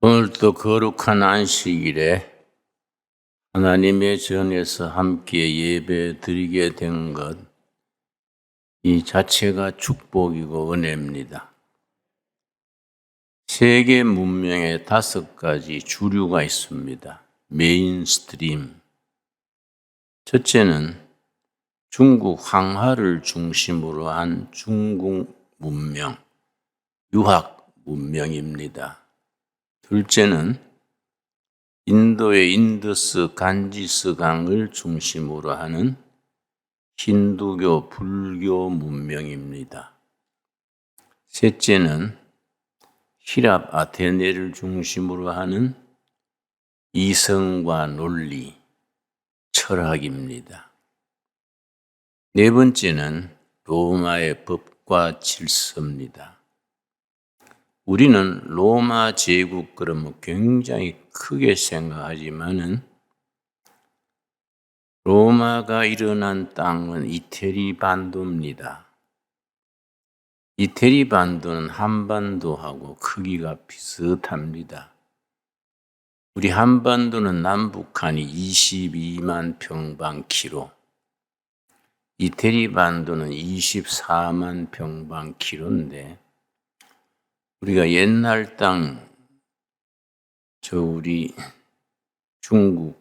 오늘도 거룩한 안식일에 하나님의 전에서 함께 예배 드리게 된 것, 이 자체가 축복이고 은혜입니다. 세계 문명에 5가지 주류가 있습니다. 메인스트림. 첫째는 중국 황하를 중심으로 한 중국 문명, 유학 문명입니다. 둘째는 인도의 인더스 간지스 강을 중심으로 하는 힌두교 불교 문명입니다. 셋째는 히랍 아테네를 중심으로 하는 이성과 논리, 철학입니다. 네 번째는 로마의 법과 질서입니다. 우리는 로마 제국 그러면 굉장히 크게 생각하지만은 로마가 일어난 땅은 이태리 반도입니다. 이태리 반도는 한반도하고 크기가 비슷합니다. 우리 한반도는 남북한이 22만 평방키로, 이태리 반도는 24만 평방키로인데 우리가 옛날 땅, 우리 중국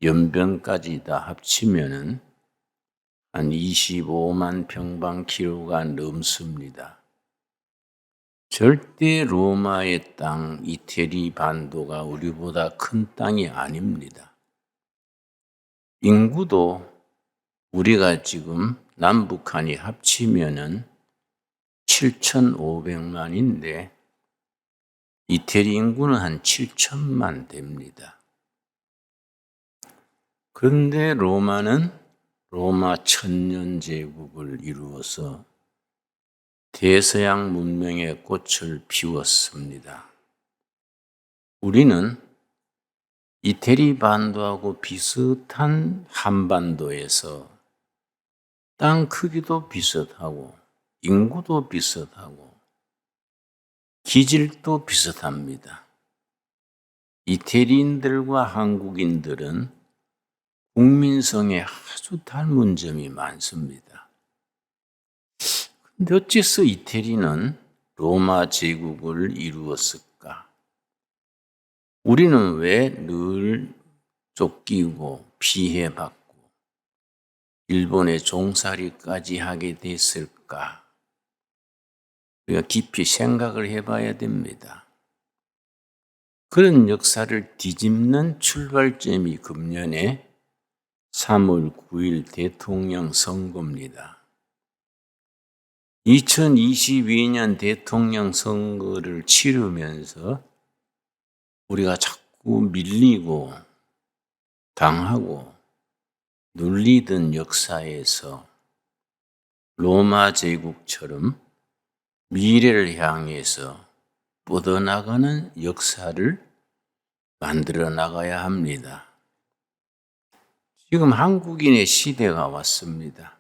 연변까지 다 합치면은 한 25만 평방키로가 넘습니다. 절대 로마의 땅, 이태리 반도가 우리보다 큰 땅이 아닙니다. 인구도 우리가 지금 남북한이 합치면은 7,500만인데 이태리 인구는 한 7천만 됩니다. 그런데 로마는 로마 천년제국을 이루어서 대서양 문명의 꽃을 피웠습니다. 우리는 이태리 반도하고 비슷한 한반도에서 땅 크기도 비슷하고 인구도 비슷하고 기질도 비슷합니다. 이태리인들과 한국인들은 국민성에 아주 닮은 점이 많습니다. 그런데 어째서 이태리는 로마 제국을 이루었을까? 우리는 왜 늘 쫓기고 피해받고 일본의 종살이까지 하게 됐을까? 우리가 깊이 생각을 해봐야 됩니다. 그런 역사를 뒤집는 출발점이 금년에 3월 9일 대통령 선거입니다. 2022년 대통령 선거를 치르면서 우리가 자꾸 밀리고 당하고 눌리던 역사에서 로마 제국처럼 미래를 향해서 뻗어나가는 역사를 만들어 나가야 합니다. 지금 한국인의 시대가 왔습니다.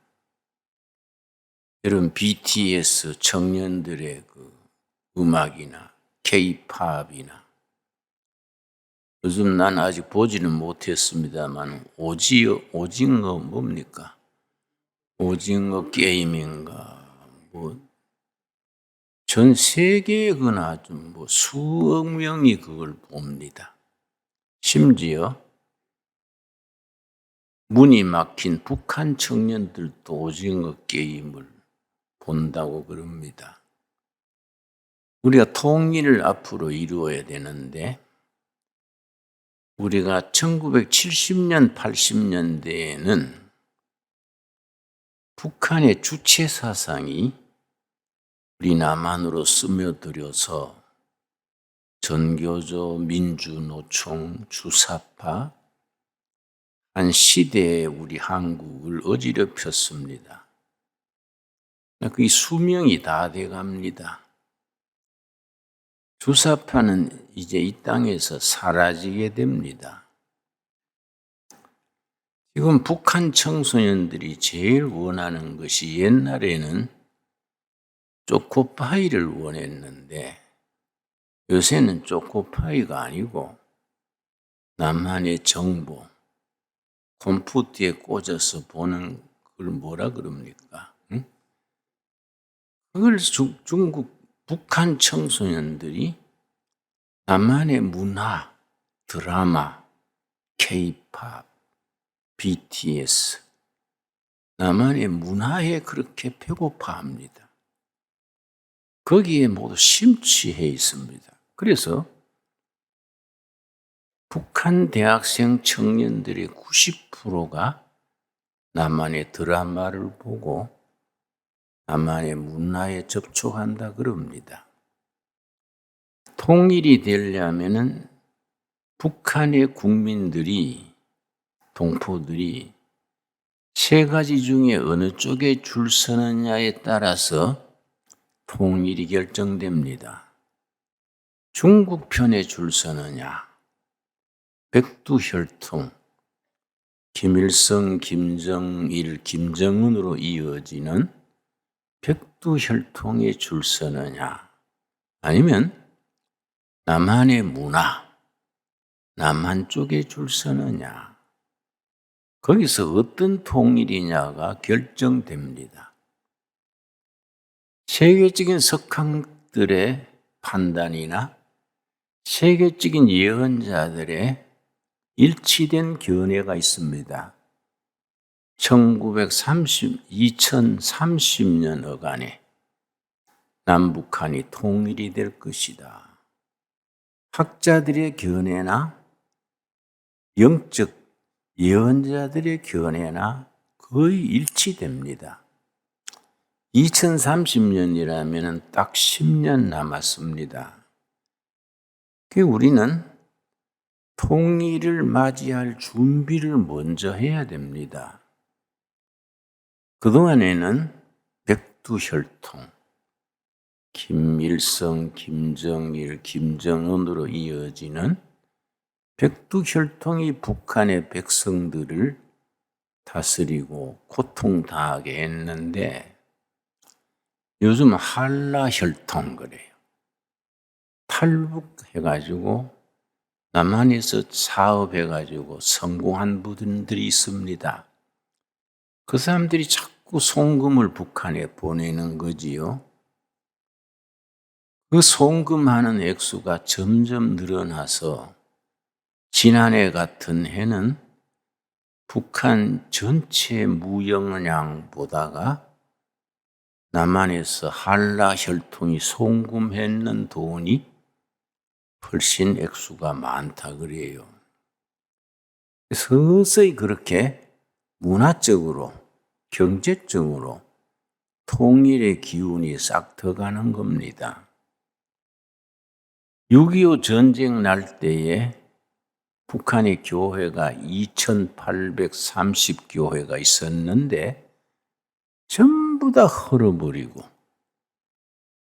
여러분 BTS 청년들의 그 음악이나 K-팝이나 요즘 난 아직 보지는 못했습니다만 오징어 뭡니까? 오징어 게임인가 전 세계에 그나 좀 수억 명이 그걸 봅니다. 심지어 문이 막힌 북한 청년들도 오징어 게임을 본다고 그럽니다. 우리가 통일을 앞으로 이루어야 되는데 우리가 1970년, 80년대에는 북한의 주체 사상이 우리 남한으로 스며들어서 전교조, 민주노총, 주사파 한 시대에 우리 한국을 어지럽혔습니다. 그 수명이 다 돼갑니다. 주사파는 이제 이 땅에서 사라지게 됩니다. 지금 북한 청소년들이 제일 원하는 것이 옛날에는 초코파이를 원했는데 요새는 초코파이가 아니고 나만의 정보, 컴퓨터에 꽂아서 보는 그걸 뭐라 그럽니까? 응? 그걸 중국, 북한 청소년들이 나만의 문화, 드라마, K-팝, BTS, 나만의 문화에 그렇게 배고파합니다. 거기에 모두 심취해 있습니다. 그래서 북한 대학생 청년들의 90%가 나만의 드라마를 보고 나만의 문화에 접촉한다 그럽니다. 통일이 되려면은 북한의 국민들이, 동포들이 세 가지 중에 어느 쪽에 줄 서느냐에 따라서 통일이 결정됩니다. 중국 편에 줄 서느냐, 백두혈통, 김일성, 김정일, 김정은으로 이어지는 백두혈통에 줄 서느냐, 아니면 남한의 문화, 남한 쪽에 줄 서느냐, 거기서 어떤 통일이냐가 결정됩니다. 세계적인 석학들의 판단이나 세계적인 예언자들의 일치된 견해가 있습니다. 2030년 어간에 남북한이 통일이 될 것이다. 학자들의 견해나 영적 예언자들의 견해나 거의 일치됩니다. 2030년이라면 딱 10년 남았습니다. 우리는 통일을 맞이할 준비를 먼저 해야 됩니다. 그동안에는 백두혈통, 김일성, 김정일, 김정은으로 이어지는 백두혈통이 북한의 백성들을 다스리고 고통당하게 했는데 요즘 한라혈통 그래요. 탈북해가지고 남한에서 사업해가지고 성공한 분들이 있습니다. 그 사람들이 자꾸 송금을 북한에 보내는 거지요. 그 송금하는 액수가 점점 늘어나서 지난해 같은 해는 북한 전체 무역량보다가 남한에서 한라혈통이 송금했는 돈이 훨씬 액수가 많다 그래요. 서서히 그렇게 문화적으로, 경제적으로 통일의 기운이 싹 터가는 겁니다. 6.25 전쟁 날 때에 북한의 교회가 2,830교회가 있었는데 전부 다 헐어버리고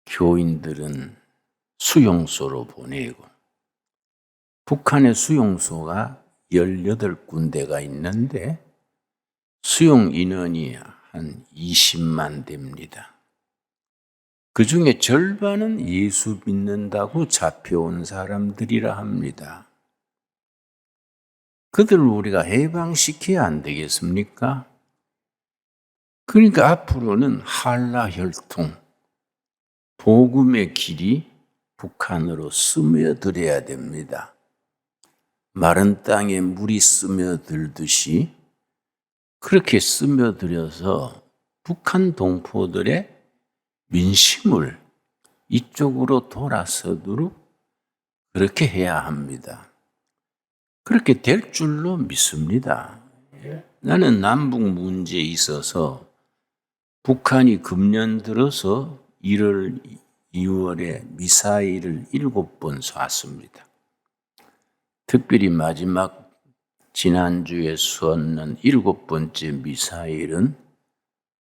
교인들은 수용소로 보내고 북한의 수용소가 18군데가 있는데 수용 인원이 한 20만 됩니다. 그 중에 절반은 예수 믿는다고 잡혀온 사람들이라 합니다. 그들을 우리가 해방시켜야 안 되겠습니까? 그러니까 앞으로는 한라혈통, 복음의 길이 북한으로 스며들어야 됩니다. 마른 땅에 물이 스며들듯이 그렇게 스며들어서 북한 동포들의 민심을 이쪽으로 돌아서도록 그렇게 해야 합니다. 그렇게 될 줄로 믿습니다. 나는 남북 문제에 있어서 북한이 금년 들어서 1월, 2월에 미사일을 7번 쐈습니다. 특별히 마지막 지난주에 쏘는 7번째 미사일은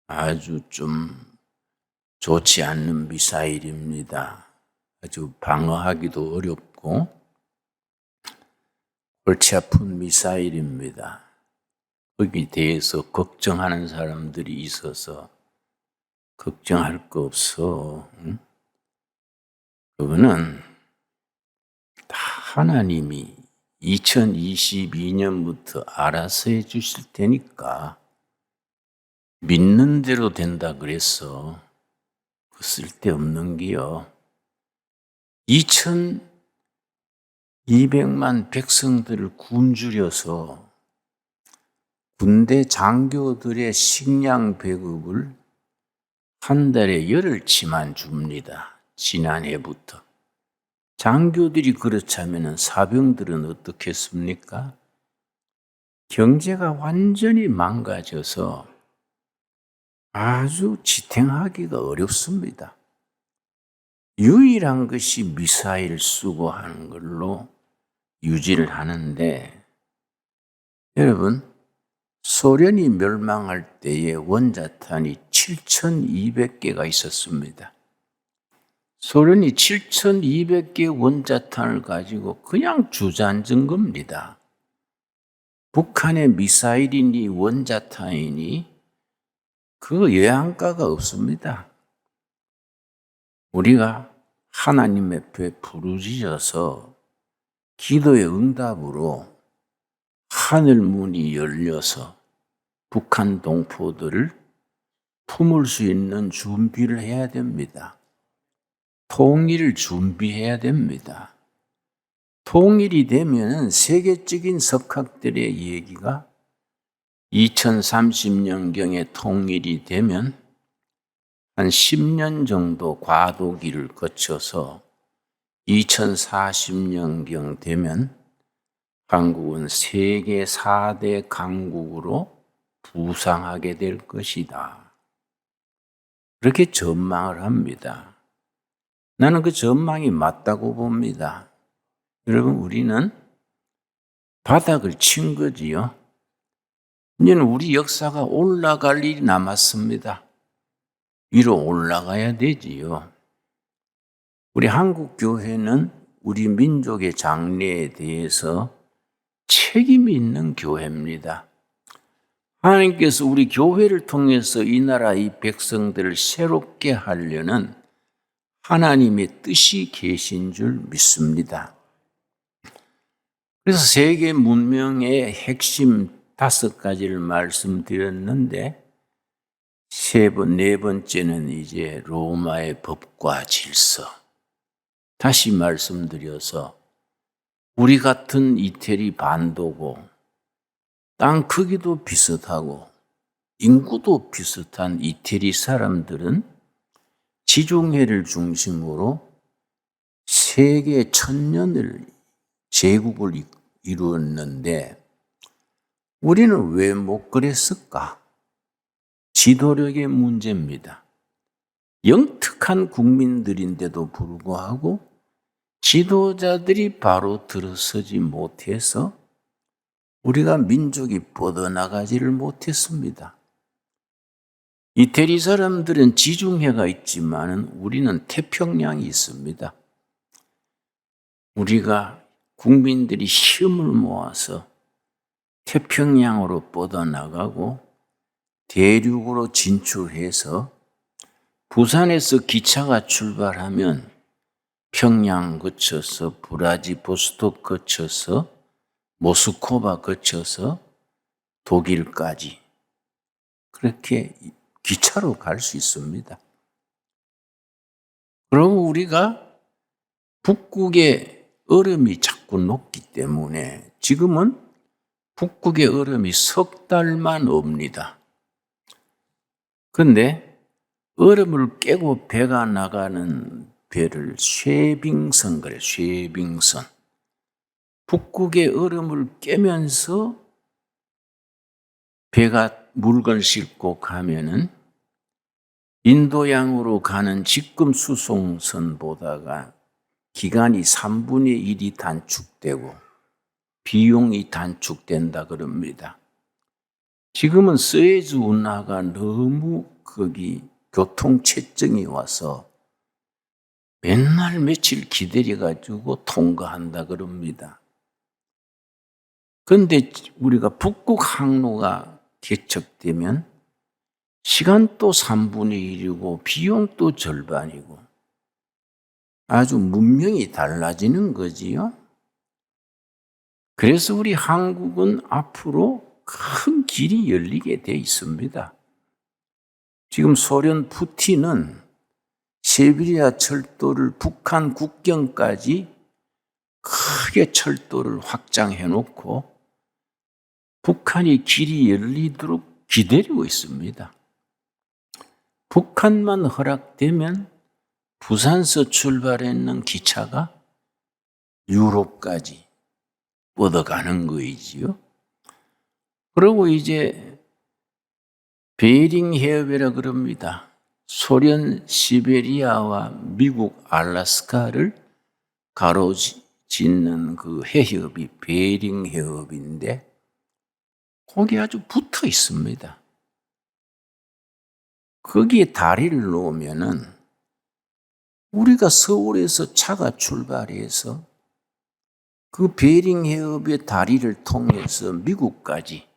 아주 좀 좋지 않는 미사일입니다. 아주 방어하기도 어렵고 골치 아픈 미사일입니다. 거기에 대해서 걱정하는 사람들이 있어서 걱정할 거 없어. 응? 그거는 하나님이 2022년부터 알아서 해 주실 테니까 믿는 대로 된다 그랬어. 그 쓸데없는 기요. 2,200만 백성들을 굶주려서 군대 장교들의 식량 배급을 한 달에 8치만 줍니다. 지난해부터. 장교들이 그렇자면 사병들은 어떻겠습니까? 경제가 완전히 망가져서 아주 지탱하기가 어렵습니다. 유일한 것이 미사일 쓰고 하는 걸로 유지를 하는데, 여러분, 소련이 멸망할 때에 원자탄이 7,200개가 있었습니다. 소련이 7,200개 원자탄을 가지고 그냥 주저앉은 겁니다. 북한의 미사일이니 원자탄이니 그 영양가가 없습니다. 우리가 하나님 앞에 부르짖어서 기도의 응답으로 하늘 문이 열려서 북한 동포들을 품을 수 있는 준비를 해야 됩니다. 통일을 준비해야 됩니다. 통일이 되면 세계적인 석학들의 얘기가 2030년경에 통일이 되면 한 10년 정도 과도기를 거쳐서 2040년경 되면 한국은 세계 4대 강국으로 부상하게 될 것이다. 그렇게 전망을 합니다. 나는 그 전망이 맞다고 봅니다. 여러분, 우리는 바닥을 친 거지요. 이제는 우리 역사가 올라갈 일이 남았습니다. 위로 올라가야 되지요. 우리 한국교회는 우리 민족의 장래에 대해서 책임이 있는 교회입니다. 하나님께서 우리 교회를 통해서 이 나라 이 백성들을 새롭게 하려는 하나님의 뜻이 계신 줄 믿습니다. 그래서 세계 문명의 핵심 5가지를 말씀드렸는데 네 번째는 이제 로마의 법과 질서. 다시 말씀드려서 우리 같은 이태리 반도고 땅 크기도 비슷하고 인구도 비슷한 이태리 사람들은 지중해를 중심으로 세계 1000년을 제국을 이루었는데 우리는 왜 못 그랬을까? 지도력의 문제입니다. 영특한 국민들인데도 불구하고 지도자들이 바로 들어서지 못해서 우리가 민족이 뻗어나가지를 못했습니다. 이태리 사람들은 지중해가 있지만 우리는 태평양이 있습니다. 우리가 국민들이 힘을 모아서 태평양으로 뻗어나가고 대륙으로 진출해서 부산에서 기차가 출발하면 평양 거쳐서 브라지보스톡 거쳐서 모스크바 거쳐서 독일까지 그렇게 기차로 갈 수 있습니다. 그럼 우리가 북극의 얼음이 자꾸 녹기 때문에 지금은 북극의 얼음이 석 달만 옵니다. 그런데 얼음을 깨고 배가 나가는 배를 쉐빙선 그래, 쉐빙선. 북극의 얼음을 깨면서 배가 물건 싣고 가면은 인도양으로 가는 직금 수송선보다가 기간이 3분의 1이 단축되고 비용이 단축된다 그럽니다. 지금은 스에즈 운하가 너무 거기 교통체증이 와서 맨날 며칠 기다려가지고 통과한다 그럽니다. 그런데 우리가 북극 항로가 개척되면 시간도 3분의 1이고 비용도 절반이고 아주 문명이 달라지는 거지요. 그래서 우리 한국은 앞으로 큰 길이 열리게 돼 있습니다. 지금 소련 푸틴은 시베리아 철도를 북한 국경까지 크게 철도를 확장해 놓고 북한이 길이 열리도록 기다리고 있습니다. 북한만 허락되면 부산서 출발했는 기차가 유럽까지 뻗어가는 거이지요. 그리고 이제 베링 해협이라 그럽니다. 소련 시베리아와 미국 알래스카를 가로짓는 그 해협이 베링 해협인데 거기 아주 붙어 있습니다. 거기에 다리를 놓으면은 우리가 서울에서 차가 출발해서 그 베링 해협의 다리를 통해서 미국까지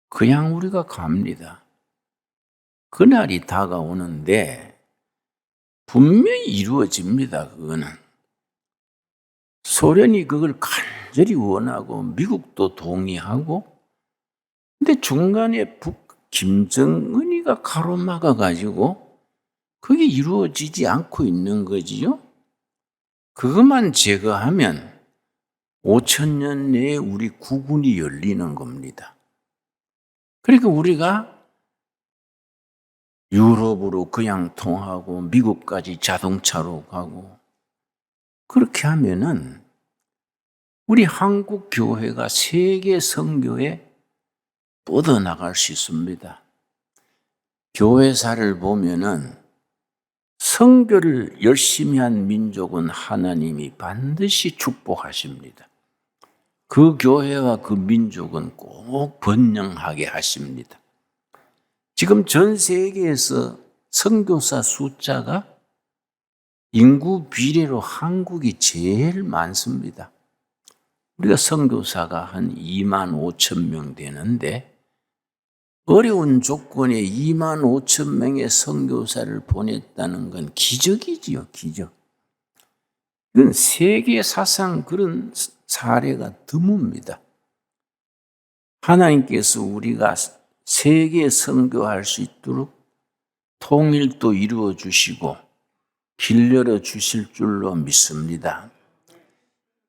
그냥 우리가 갑니다. 그날이 다가오는데 분명히 이루어집니다. 그거는. 소련이 그걸 간절히 원하고 미국도 동의하고 근데 중간에 김정은이가 가로막아 가지고 그게 이루어지지 않고 있는 거지요. 그것만 제거하면 5,000년 내에 우리 국운이 열리는 겁니다. 그러니까 우리가 유럽으로 그냥 통하고 미국까지 자동차로 가고 그렇게 하면은 우리 한국 교회가 세계 선교에 뻗어나갈 수 있습니다. 교회사를 보면은 선교를 열심히 한 민족은 하나님이 반드시 축복하십니다. 그 교회와 그 민족은 꼭 번영하게 하십니다. 지금 전 세계에서 선교사 숫자가 인구 비례로 한국이 제일 많습니다. 우리가 선교사가 한 2만 5천 명 되는데 어려운 조건에 2만 5천 명의 선교사를 보냈다는 건 기적이지요, 기적. 이건 세계 사상 그런 사례가 드뭅니다. 하나님께서 우리가 세계 선교할 수 있도록 통일도 이루어 주시고 길 열어 주실 줄로 믿습니다.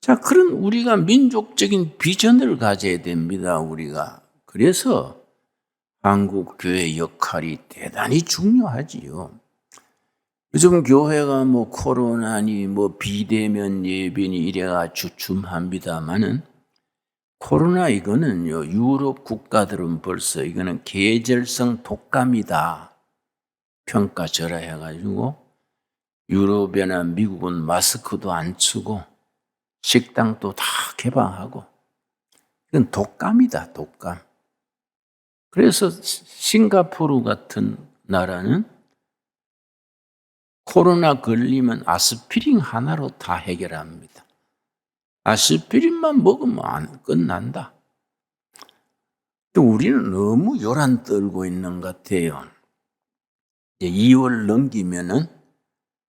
자, 그런 우리가 민족적인 비전을 가져야 됩니다, 우리가. 그래서 한국 교회 역할이 대단히 중요하지요. 요즘 교회가 코로나니 비대면 예배니 이래가 주춤합니다마는 코로나 이거는요, 유럽 국가들은 벌써 이거는 계절성 독감이다 평가절하해가지고 유럽이나 미국은 마스크도 안 쓰고 식당도 다 개방하고 이건 독감이다, 독감. 그래서 싱가포르 같은 나라는 코로나 걸리면 아스피린 하나로 다 해결합니다. 아스피린만 먹으면 끝난다. 또 우리는 너무 요란 떨고 있는 것 같아요. 이제 2월 넘기면은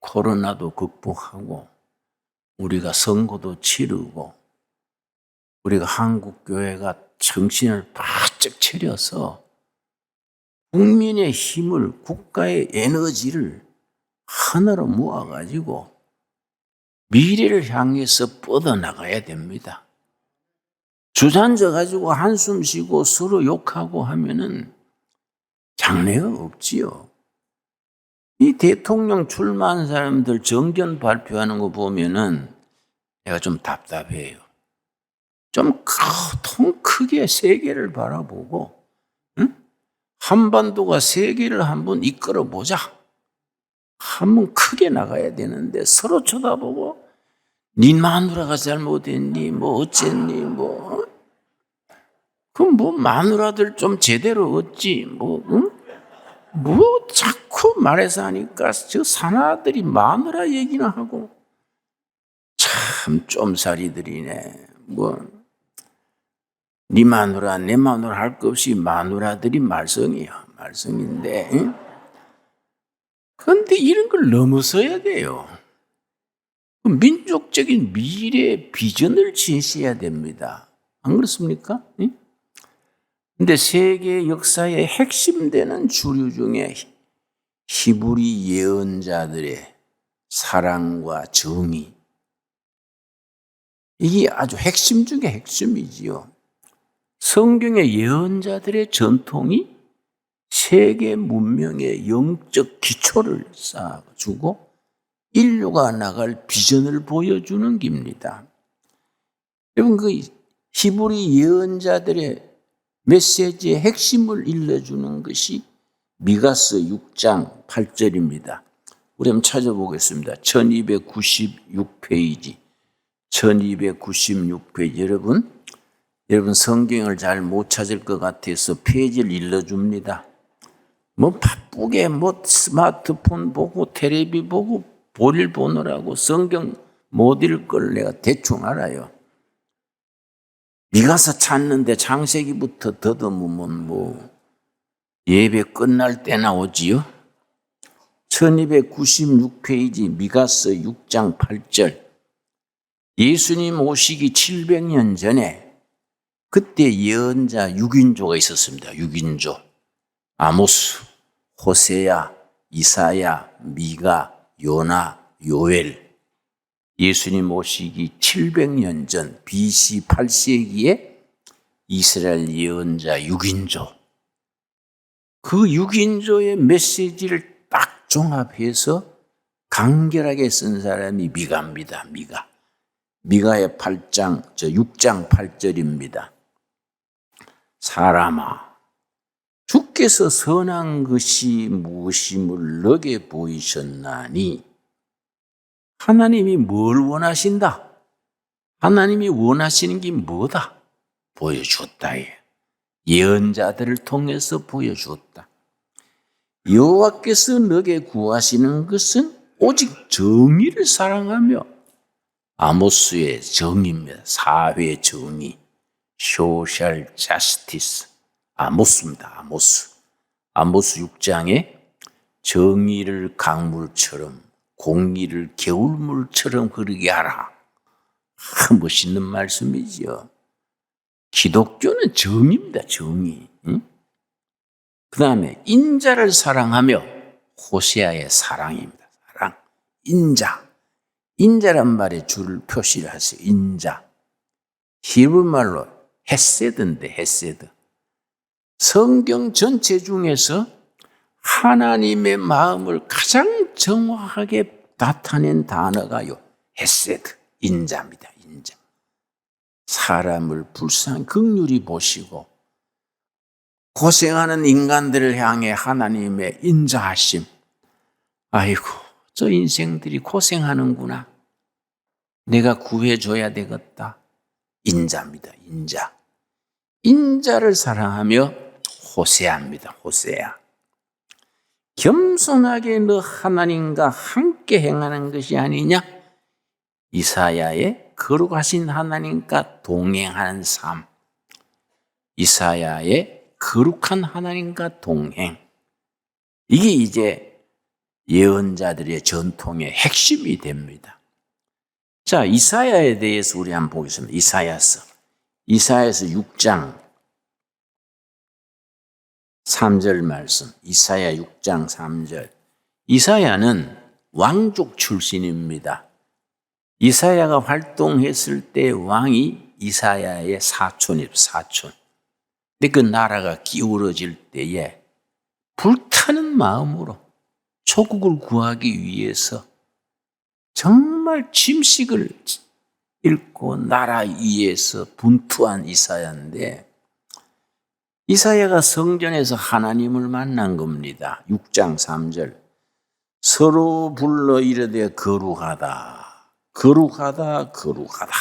코로나도 극복하고 우리가 선거도 치르고 우리가 한국교회가 정신을 바짝 차려서 국민의 힘을 국가의 에너지를 하나로 모아가지고 미래를 향해서 뻗어나가야 됩니다. 주저앉아 가지고 한숨 쉬고 서로 욕하고 하면은 장래가 없지요. 이 대통령 출마한 사람들 정견 발표하는 거 보면은 내가 좀 답답해요. 좀 통 크게 세계를 바라보고 한반도가 세계를 한번 이끌어 보자. 한번 크게 나가야 되는데 서로 쳐다보고 네 마누라가 잘못했니 어쨌니 그럼 마누라들 좀 제대로 얻지 자꾸 말해서 하니까 저 사나들이 마누라 얘기나 하고 참 쫌살이들이네. 네 마누라 내 마누라 할 것 없이 마누라들이 말썽이야. 말썽인데 그런데 이런 걸 넘어서야 돼요. 민족적인 미래 비전을 제시해야 됩니다. 안 그렇습니까? 근데 세계 역사의 핵심되는 주류 중에 히브리 예언자들의 사랑과 정의, 이게 아주 핵심 중에 핵심이지요. 성경의 예언자들의 전통이 세계 문명의 영적 기초를 쌓아주고 인류가 나갈 비전을 보여주는 겁니다. 여러분, 그 히브리 예언자들의 메시지의 핵심을 일러주는 것이 미가서 6장 8절입니다. 우리 한번 찾아보겠습니다. 1296페이지. 1296페이지. 여러분 성경을 잘 못 찾을 것 같아서 페이지를 일러줍니다. 바쁘게 스마트폰 보고 텔레비 보고 볼일 보느라고 성경 못 읽을 걸 내가 대충 알아요. 미가서 찾는데 창세기부터 더듬으면 예배 끝날 때나 오지요. 1296페이지 미가서 6장 8절. 예수님 오시기 700년 전에 그때 예언자 6인조가 있었습니다. 6인조. 아모스, 호세야, 이사야, 미가, 요나, 요엘. 예수님 오시기 700년 전 BC 8세기에 이스라엘 예언자 6인조. 그 6인조의 메시지를 딱 종합해서 간결하게 쓴 사람이 미가입니다. 미가의 6장 8절입니다. 사람아, 주께서 선한 것이 무엇임을 너게 보이셨나니. 하나님이 뭘 원하신다? 하나님이 원하시는 게 뭐다? 보여줬다. 예언자들을 통해서 보여줬다. 여호와께서 너게 구하시는 것은 오직 정의를 사랑하며, 아모스의 정의입니다. 사회 정의, social justice. 아모스입니다. 아모스 6장에 정의를 강물처럼 공의를 개울물처럼 흐르게 하라. 멋있는 말씀이죠. 기독교는 정의입니다. 정의. 그 다음에 인자를 사랑하며, 호세아의 사랑입니다. 사랑. 인자란 말에 줄을 표시를 하세요. 인자. 히브리 말로 헤세드인데, 헤세드. 성경 전체 중에서 하나님의 마음을 가장 정확하게 나타낸 단어가요, 헤세드, 인자입니다. 인자. 사람을 불쌍히 긍휼히 보시고 고생하는 인간들을 향해 하나님의 인자하심. 아이고, 저 인생들이 고생하는구나. 내가 구해줘야 되겠다. 인자입니다. 인자. 인자를 사랑하며 호세아입니다. 호세아. 겸손하게 너 하나님과 함께 행하는 것이 아니냐? 이사야의 거룩하신 하나님과 동행하는 삶. 이사야의 거룩한 하나님과 동행. 이게 이제 예언자들의 전통의 핵심이 됩니다. 자, 이사야에 대해서 우리 한번 보겠습니다. 이사야서 6장 3절 말씀. 이사야 6장 3절. 이사야는 왕족 출신입니다. 이사야가 활동했을 때 왕이 이사야의 사촌입니다. 사촌. 근데 그 나라가 기울어질 때에 불타는 마음으로 조국을 구하기 위해서 정말 침식을 읽고 나라 위에서 분투한 이사야인데, 이사야가 성전에서 하나님을 만난 겁니다. 6장 3절. 서로 불러 이르되 거룩하다, 거룩하다, 거룩하다.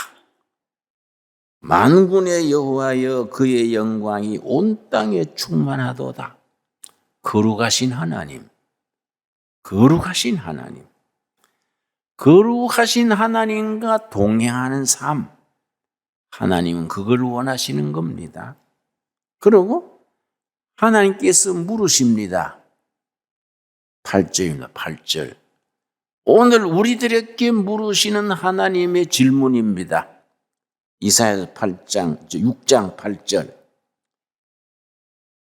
만군의 여호와여, 그의 영광이 온 땅에 충만하도다. 거룩하신 하나님, 거룩하신 하나님. 거룩하신 하나님과 동행하는 삶. 하나님은 그걸 원하시는 겁니다. 그리고 하나님께서 물으십니다. 8절입니다. 8절. 오늘 우리들에게 물으시는 하나님의 질문입니다. 이사야 6장 8절.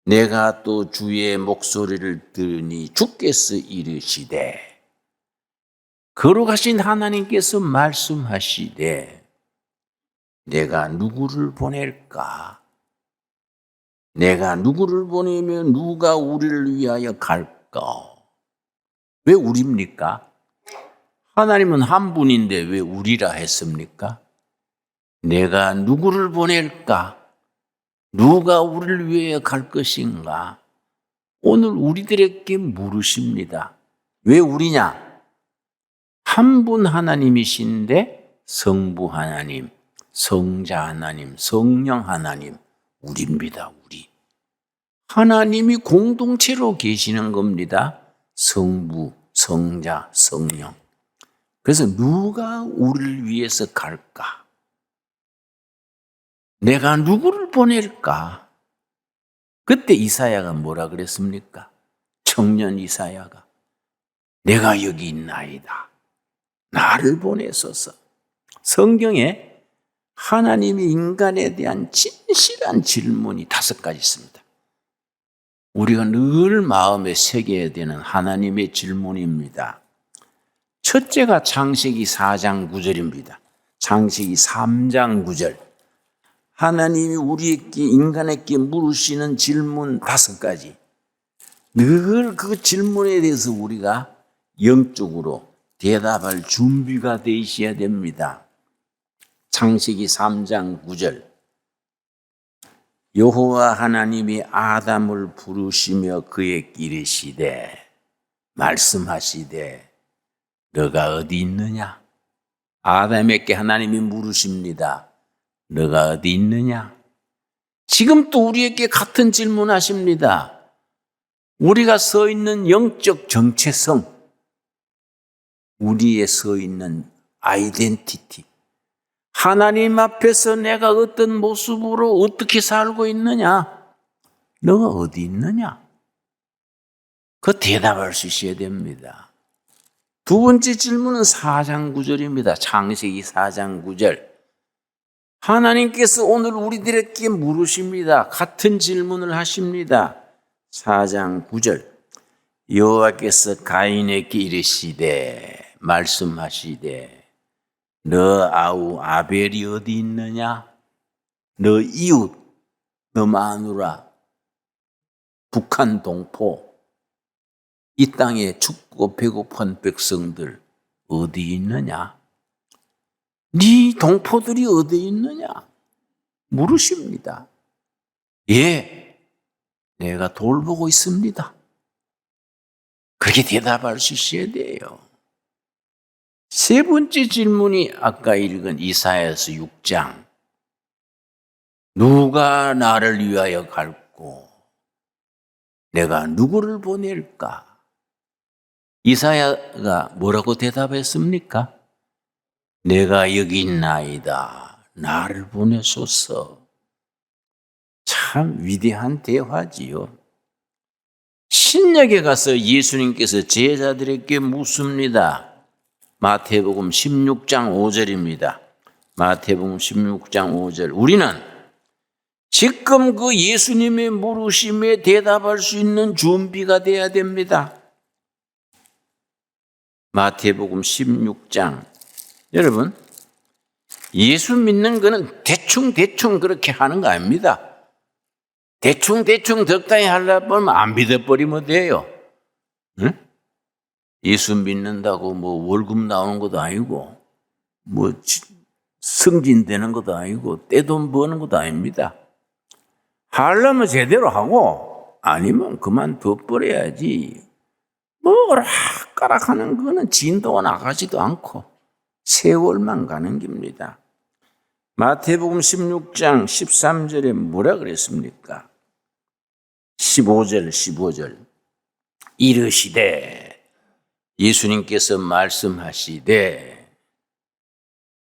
내가 또 주의 목소리를 들으니 주께서 이르시되, 거룩하신 하나님께서 말씀하시되, 내가 누구를 보낼까? 내가 누구를 보내면 누가 우리를 위하여 갈까? 왜 우리입니까? 하나님은 한 분인데 왜 우리라 했습니까? 내가 누구를 보낼까? 누가 우리를 위하여 갈 것인가? 오늘 우리들에게 물으십니다. 왜 우리냐? 한 분 하나님이신데 성부 하나님, 성자 하나님, 성령 하나님, 우리입니다. 우리. 하나님이 공동체로 계시는 겁니다. 성부, 성자, 성령. 그래서 누가 우리를 위해서 갈까? 내가 누구를 보낼까? 그때 이사야가 뭐라 그랬습니까? 청년 이사야가 내가 여기 있나이다. 나를 보내소서. 성경에 하나님이 인간에 대한 진실한 질문이 5가지 있습니다. 우리가 늘 마음에 새겨야 되는 하나님의 질문입니다. 첫째가 창세기 4장 9절입니다. 창세기 3장 9절. 하나님이 우리에게, 인간에게 물으시는 질문 5가지. 늘 그 질문에 대해서 우리가 영적으로 대답할 준비가 되어 있어야 됩니다. 창세기 3장 9절. 여호와 하나님이 아담을 부르시며 그에게 이르시되, 말씀하시되, 너가 어디 있느냐? 아담에게 하나님이 물으십니다. 너가 어디 있느냐? 지금 또 우리에게 같은 질문하십니다. 우리가 서 있는 영적 정체성, 우리의 서 있는 아이덴티티, 하나님 앞에서 내가 어떤 모습으로 어떻게 살고 있느냐? 너가 어디 있느냐? 그 대답할 수 있어야 됩니다. 두 번째 질문은 4장 9절입니다. 창세기 4장 9절. 하나님께서 오늘 우리들에게 물으십니다. 같은 질문을 하십니다. 4장 9절. 여호와께서 가인에게 이르시되, 말씀하시되, 너 아우 아벨이 어디 있느냐? 너 이웃, 너 마누라, 북한 동포, 이 땅에 춥고 배고픈 백성들 어디 있느냐? 네 동포들이 어디 있느냐? 물으십니다. 예, 내가 돌보고 있습니다. 그렇게 대답할 수 있어야 돼요. 세 번째 질문이 아까 읽은 이사야서 6장. 누가 나를 위하여 갈고 내가 누구를 보낼까? 이사야가 뭐라고 대답했습니까? 내가 여기 있나이다. 나를 보내소서. 참 위대한 대화지요. 신약에 가서 예수님께서 제자들에게 묻습니다. 마태복음 16장 5절입니다. 마태복음 16장 5절. 우리는 지금 그 예수님의 물으심에 대답할 수 있는 준비가 돼야 됩니다. 마태복음 16장. 여러분, 예수 믿는 거는 대충 그렇게 하는 거 아닙니다. 대충 적당히 하려고 하면 안 믿어버리면 돼요. 응? 예수 믿는다고 뭐 월급 나오는 것도 아니고, 뭐 승진되는 것도 아니고, 떼돈 버는 것도 아닙니다. 하려면 제대로 하고, 아니면 그만둬버려야지. 뭐 오락가락 하는 거는 진도가 나가지도 않고 세월만 가는 겁니다. 마태복음 16장 13절에 뭐라 그랬습니까? 15절. 이르시되, 예수님께서 말씀하시되,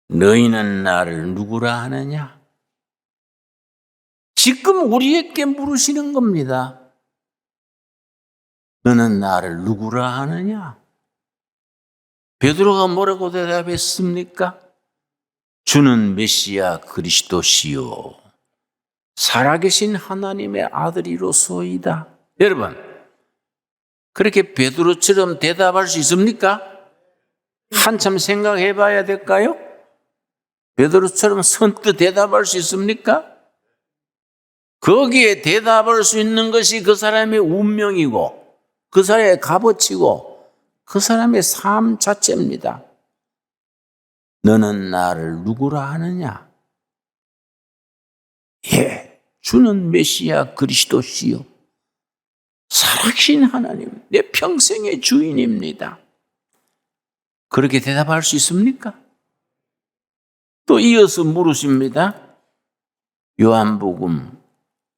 너희는 나를 누구라 하느냐? 지금 우리에게 물으시는 겁니다. 너는 나를 누구라 하느냐? 베드로가 뭐라고 대답했습니까? 주는 메시아 그리스도시요 살아계신 하나님의 아들이로소이다. 여러분, 그렇게 베드로처럼 대답할 수 있습니까? 한참 생각해 봐야 될까요? 베드로처럼 선뜻 대답할 수 있습니까? 거기에 대답할 수 있는 것이 그 사람의 운명이고 그 사람의 값어치고 그 사람의 삶 자체입니다. 너는 나를 누구라 하느냐? 예, 주는 메시아 그리스도시요 살아계신 하나님, 내 평생의 주인입니다. 그렇게 대답할 수 있습니까? 또 이어서 물으십니다.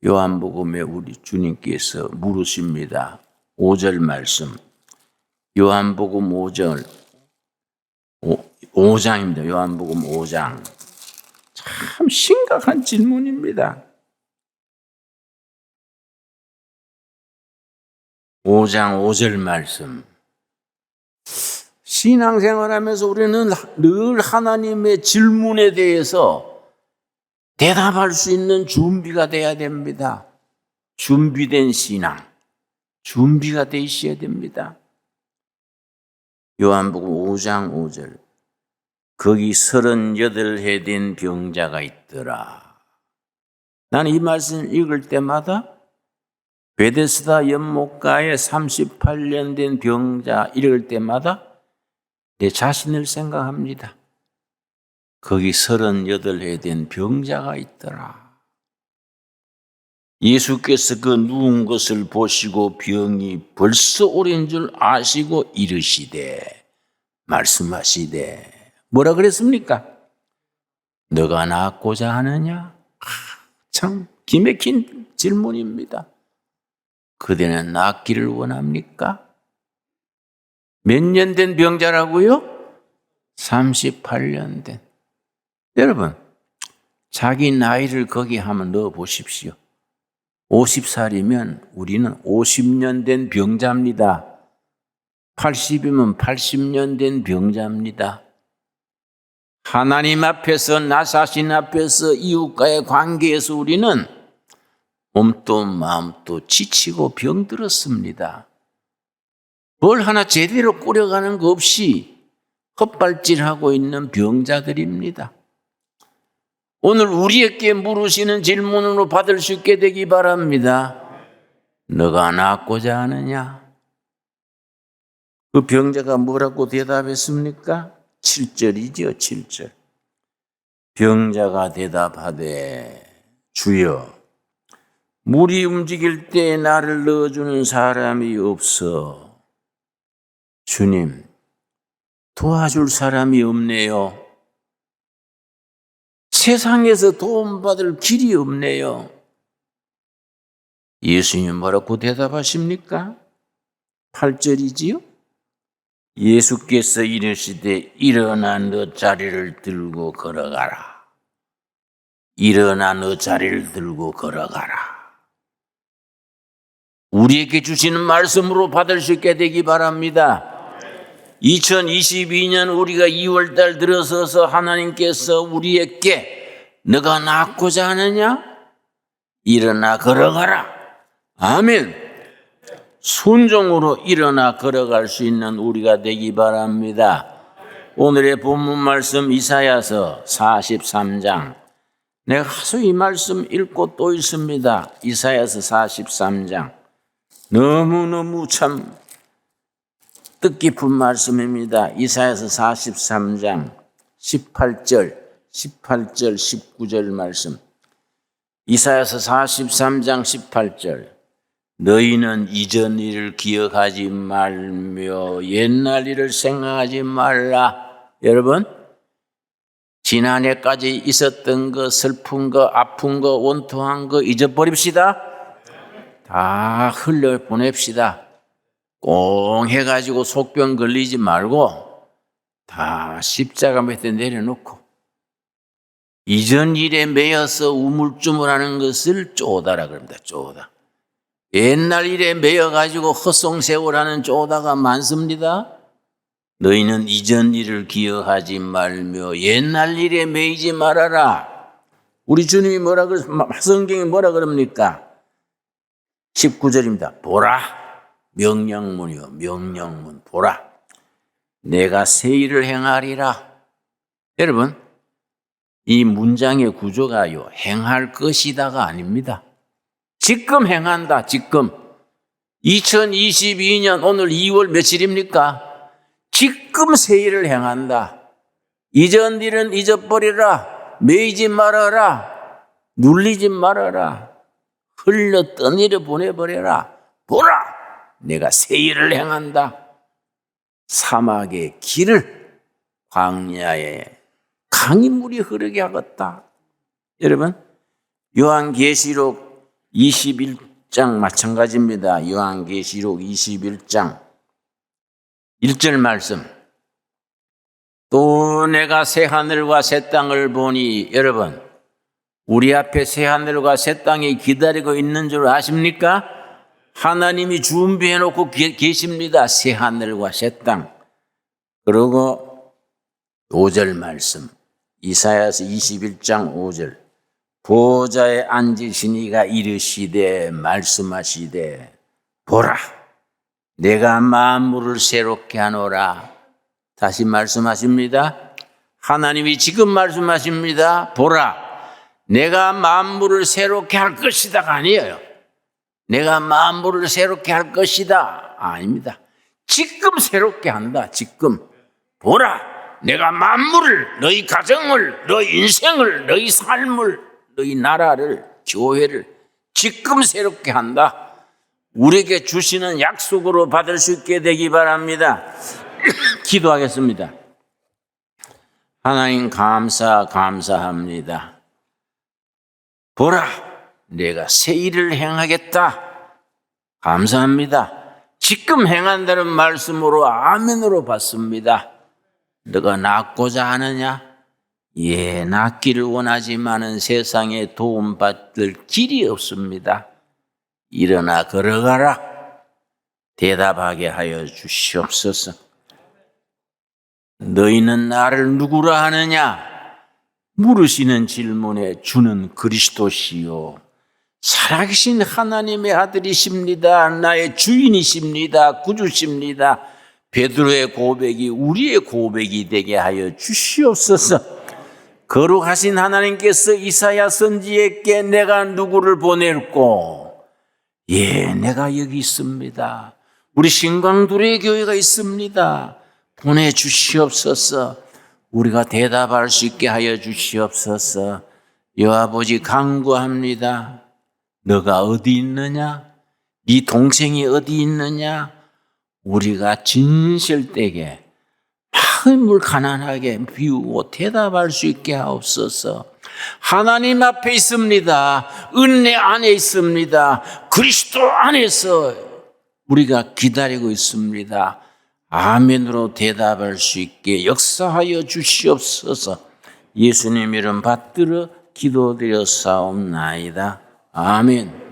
요한복음에 우리 주님께서 물으십니다. 5절 말씀. 요한복음 5장입니다. 요한복음 5장. 참 심각한 질문입니다. 5장 5절 말씀. 신앙생활하면서 우리는 늘 하나님의 질문에 대해서 대답할 수 있는 준비가 돼야 됩니다. 준비된 신앙, 준비가 돼 있어야 됩니다. 요한복음 5장 5절. 거기 38해 된 병자가 있더라. 나는 이 말씀 읽을 때마다 베데스다 연못가에 38년 된 병자 읽을 때마다 내 자신을 생각합니다. 거기 38해 된 병자가 있더라. 예수께서 그 누운 것을 보시고 병이 벌써 오랜 줄 아시고 이르시되 말씀하시되 뭐라 그랬습니까? 너가 낫고자 하느냐? 참 기맥힌 질문입니다. 그대는 낫기를 원합니까? 몇 년 된 병자라고요? 38년 된. 여러분, 자기 나이를 거기 한번 넣어 보십시오. 50살이면 우리는 50년 된 병자입니다. 80이면 80년 된 병자입니다. 하나님 앞에서, 나 자신 앞에서, 이웃과의 관계에서 우리는 몸도 마음도 지치고 병들었습니다. 뭘 하나 제대로 꾸려가는 거 없이 헛발질하고 있는 병자들입니다. 오늘 우리에게 물으시는 질문으로 받을 수 있게 되기 바랍니다. 너가 낫고자 하느냐? 그 병자가 뭐라고 대답했습니까? 7절이죠, 7절. 병자가 대답하되 주여 물이 움직일 때 나를 넣어주는 사람이 없어. 주님, 도와줄 사람이 없네요. 세상에서 도움받을 길이 없네요. 예수님 뭐라고 대답하십니까? 8절이지요? 예수께서 이르시되 일어나 너 자리를 들고 걸어가라. 일어나 너 자리를 들고 걸어가라. 우리에게 주시는 말씀으로 받을 수 있게 되기 바랍니다. 2022년 우리가 2월달 들어서서 하나님께서 우리에게 너가 낫고자 하느냐? 일어나 걸어가라. 아멘. 순종으로 일어나 걸어갈 수 있는 우리가 되기 바랍니다. 오늘의 본문 말씀 이사야서 43장. 내가 하도 이 말씀 읽고 또 읽습니다. 이사야서 43장. 너무너무 참 뜻깊은 말씀입니다. 이사야서 43장 18절, 19절 말씀. 이사야서 43장 18절. 너희는 이전 일을 기억하지 말며 옛날 일을 생각하지 말라. 여러분, 지난해까지 있었던 거, 슬픈 거, 아픈 거, 원통한 거 잊어버립시다. 다 흘려보냅시다. 꽁 해가지고 속병 걸리지 말고 다 십자가 밑에 내려놓고 이전 일에 매여서 우물쭈물하는 것을 쪼다라 그럽니다. 쪼다. 옛날 일에 매여가지고 헛송세월하는 쪼다가 많습니다. 너희는 이전 일을 기억하지 말며 옛날 일에 매이지 말아라. 우리 주님이 성경에 뭐라 그럽니까? 19절입니다. 보라. 명령문이요. 명령문. 보라. 내가 새 일을 행하리라. 여러분, 이 문장의 구조가요, 행할 것이다가 아닙니다. 지금 행한다, 지금. 2022년 오늘 2월 며칠입니까? 지금 새 일을 행한다. 이전 일은 잊어버리라. 매이지 말아라. 눌리지 말아라. 흘러 떠내려 보내버려라. 보라! 내가 새 일을 행한다. 사막의 길을 광야에 강인물이 흐르게 하겠다. 여러분, 요한계시록 21장 마찬가지입니다. 요한계시록 21장 1절 말씀. 또 내가 새 하늘과 새 땅을 보니, 여러분, 우리 앞에 새 하늘과 새 땅이 기다리고 있는 줄 아십니까? 하나님이 준비해 놓고 계십니다. 새 하늘과 새 땅. 그리고 5절 말씀. 이사야서 21장 5절. 보좌에 앉으신 이가 이르시되 말씀하시되 보라 내가 만물을 새롭게 하노라. 다시 말씀하십니다. 하나님이 지금 말씀하십니다. 보라 내가 만물을 새롭게 할 것이다가 아니에요. 내가 만물을 새롭게 할 것이다. 아닙니다. 지금 새롭게 한다. 지금. 보라 내가 만물을, 너희 가정을, 너희 인생을, 너희 삶을, 너희 나라를, 교회를 지금 새롭게 한다. 우리에게 주시는 약속으로 받을 수 있게 되기 바랍니다. 기도하겠습니다. 하나님 감사합니다. 보라 내가 새 일을 행하겠다. 감사합니다. 지금 행한다는 말씀으로 아멘으로 받습니다. 너가 낫고자 하느냐? 예, 낫기를 원하지만은 세상에 도움받을 길이 없습니다. 일어나 걸어가라. 대답하게 하여 주시옵소서. 너희는 나를 누구라 하느냐? 물으시는 질문에 주는 그리스도시요 살아계신 하나님의 아들이십니다. 나의 주인이십니다. 구주십니다. 베드로의 고백이 우리의 고백이 되게 하여 주시옵소서. 거룩하신 하나님께서 이사야 선지자에게 내가 누구를 보낼고, 예, 내가 여기 있습니다. 우리 신광두레 교회가 있습니다. 보내주시옵소서. 우리가 대답할 수 있게 하여 주시옵소서. 여아버지 간구합니다. 너가 어디 있느냐? 네 동생이 어디 있느냐? 우리가 진실되게 마음을 가난하게 비우고 대답할 수 있게 하옵소서. 하나님 앞에 있습니다. 은혜 안에 있습니다. 그리스도 안에서 우리가 기다리고 있습니다. 아멘으로 대답할 수 있게 역사하여 주시옵소서. 예수님 이름 받들어 기도드렸사옵나이다. 아멘.